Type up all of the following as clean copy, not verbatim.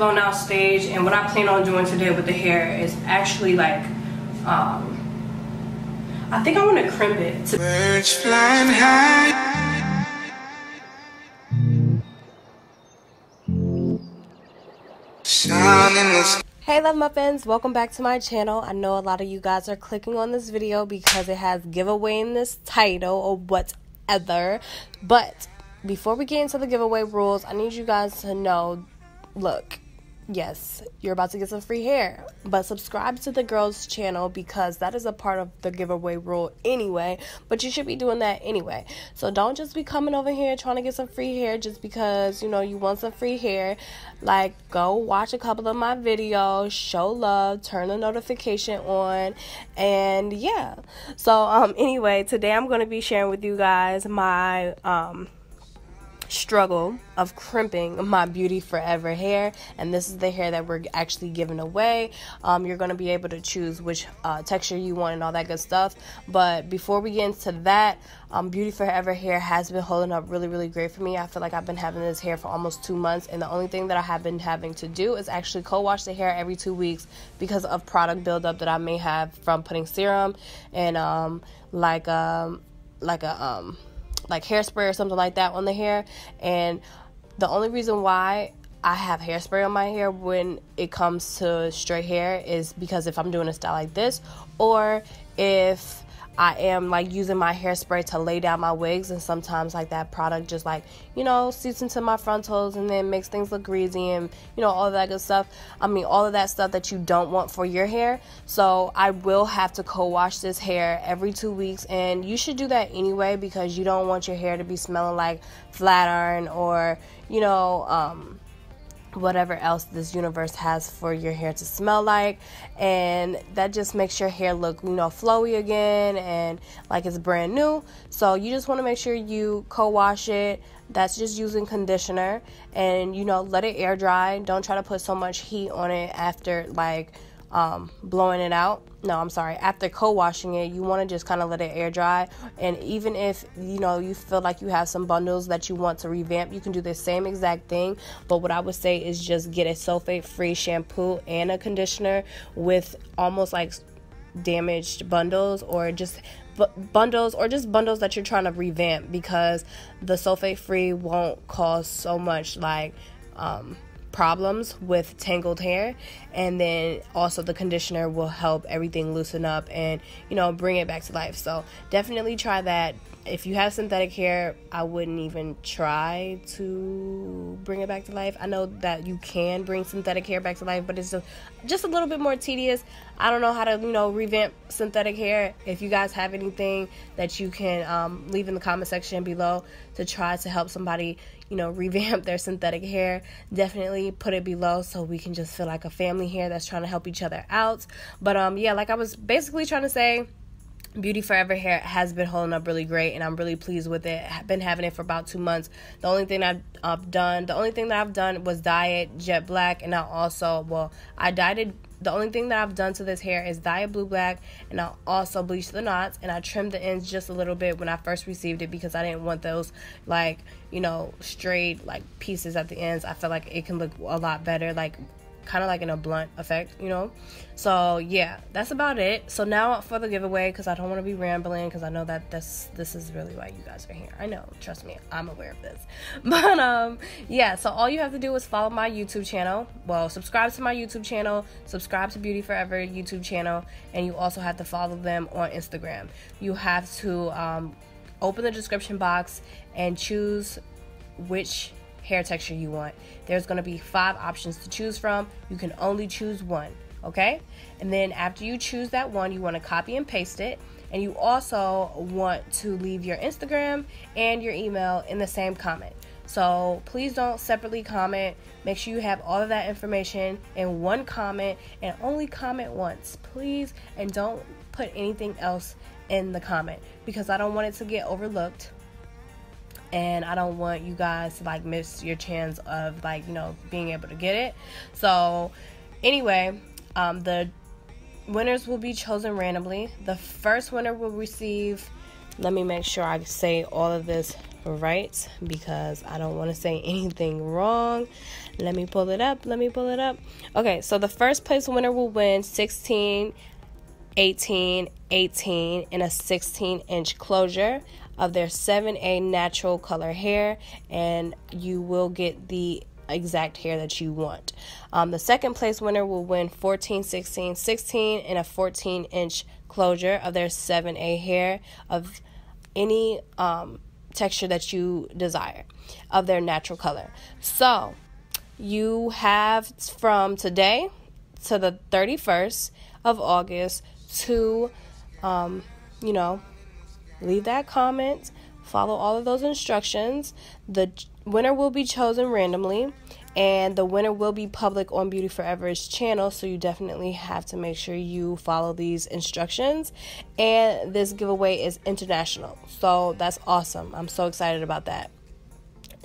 blown out stage, and what I plan on doing today with the hair is actually like I think I want to crimp it. Birds flying high. Hey love muffins, welcome back to my channel. I know a lot of you guys are clicking on this video because it has giveaway in this title or whatever, but before we get into the giveaway rules, I need you guys to know, look, yes, you're about to get some free hair, but subscribe to the girls channel because that is a part of the giveaway rule anyway, but you should be doing that anyway. So don't just be coming over here trying to get some free hair just because, you know, you want some free hair. Like, go watch a couple of my videos, show love, turn the notification on, and yeah. So anyway, today I'm going to be sharing with you guys my struggle of crimping my Beauty Forever hair, and this is the hair that we're actually giving away. You're going to be able to choose which texture you want and all that good stuff, but before we get into that, Beauty Forever hair has been holding up really great for me. I feel like I've been having this hair for almost 2 months, and the only thing that I have been having to do is actually co-wash the hair every 2 weeks because of product buildup that I may have from putting serum and like hairspray or something like that on the hair. And the only reason why I have hairspray on my hair when it comes to straight hair is because if I'm doing a style like this, or if I am like using my hairspray to lay down my wigs, and sometimes like that product just like, you know, seeps into my frontals and then makes things look greasy and, you know, all of that good stuff. I mean, all of that stuff that you don't want for your hair. So I will have to co-wash this hair every 2 weeks, and you should do that anyway because you don't want your hair to be smelling like flat iron or, you know, whatever else this universe has for your hair to smell like, and that just makes your hair look, you know, flowy again and like it's brand new. So you just want to make sure you co-wash it. That's just using conditioner, and, you know, let it air dry. Don't try to put so much heat on it after like blowing it out. No, I'm sorry, after co-washing it, you want to just kind of let it air dry. And even if, you know, you feel like you have some bundles that you want to revamp, you can do the same exact thing. But what I would say is just get a sulfate-free shampoo and a conditioner with almost like damaged bundles, or just bundles that you're trying to revamp, because the sulfate-free won't cause so much like problems with tangled hair, and then also the conditioner will help everything loosen up and, you know, bring it back to life. So definitely try that. If you have synthetic hair, I wouldn't even try to bring it back to life. I know that you can bring synthetic hair back to life, but it's just a little bit more tedious. I don't know how to, you know, revamp synthetic hair. If you guys have anything that you can leave in the comment section below to try to help somebody, you know, revamp their synthetic hair, definitely put it below so we can just feel like a family here that's trying to help each other out. But yeah, like I was basically trying to say, Beauty Forever hair has been holding up really great, and I'm really pleased with it. I've been having it for about 2 months. The only thing I've done was dye it jet black, and I dyed it. The only thing that I've done to this hair is dye it blue black, and I also bleached the knots, and I trimmed the ends just a little bit when I first received it because I didn't want those, like, you know, straight like pieces at the ends. I feel like it can look a lot better, like kind of like in a blunt effect, you know. So yeah, that's about it. So now for the giveaway, because I don't want to be rambling, because I know that this is really why you guys are here. I know, trust me, I'm aware of this. But yeah, so all you have to do is follow my YouTube channel. Well, subscribe to my YouTube channel, subscribe to Beauty Forever YouTube channel, and you also have to follow them on Instagram. You have to open the description box and choose which hair texture you want. There's going to be 5 options to choose from. You can only choose one, okay? And then after you choose that one, you want to copy and paste it, and you also want to leave your Instagram and your email in the same comment. So please don't separately comment. Make sure you have all of that information in one comment, and only comment once, please, and don't put anything else in the comment because I don't want it to get overlooked. And I don't want you guys to like miss your chance of, like, you know, being able to get it. So anyway, the winners will be chosen randomly. The first winner will receive, let me make sure I say all of this right, because I don't want to say anything wrong. Let me pull it up. Okay, so the first place winner will win 16, 18, 18 in a 16-inch closure of their 7A natural color hair, and you will get the exact hair that you want. The second place winner will win 14, 16, 16 in a 14-inch closure of their 7A hair of any texture that you desire of their natural color. So you have from today to the 31st of August to leave that comment, follow all of those instructions. The winner will be chosen randomly, and the winner will be public on Beauty Forever's channel, so you definitely have to make sure you follow these instructions. And this giveaway is international, so that's awesome. I'm so excited about that.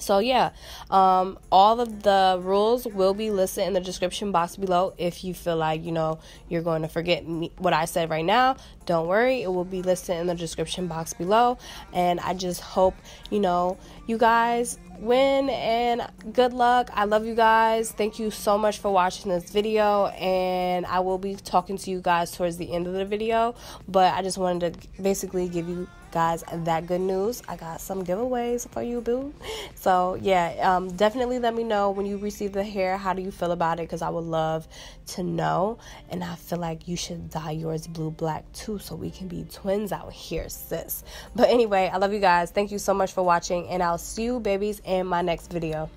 So yeah, all of the rules will be listed in the description box below. If you feel like, you're going to forget what I said right now, don't worry. It will be listed in the description box below. And I just hope, you guys win, and good luck. I love you guys. Thank you so much for watching this video, and I will be talking to you guys towards the end of the video, but I just wanted to basically give you guys that good news. I got some giveaways for you, boo. So yeah, definitely let me know when you receive the hair, how do you feel about it, because I would love to know. And I feel like you should dye yours blue black too, so we can be twins out here, sis. But anyway, I love you guys. Thank you so much for watching, and I'll see you babies in my next video.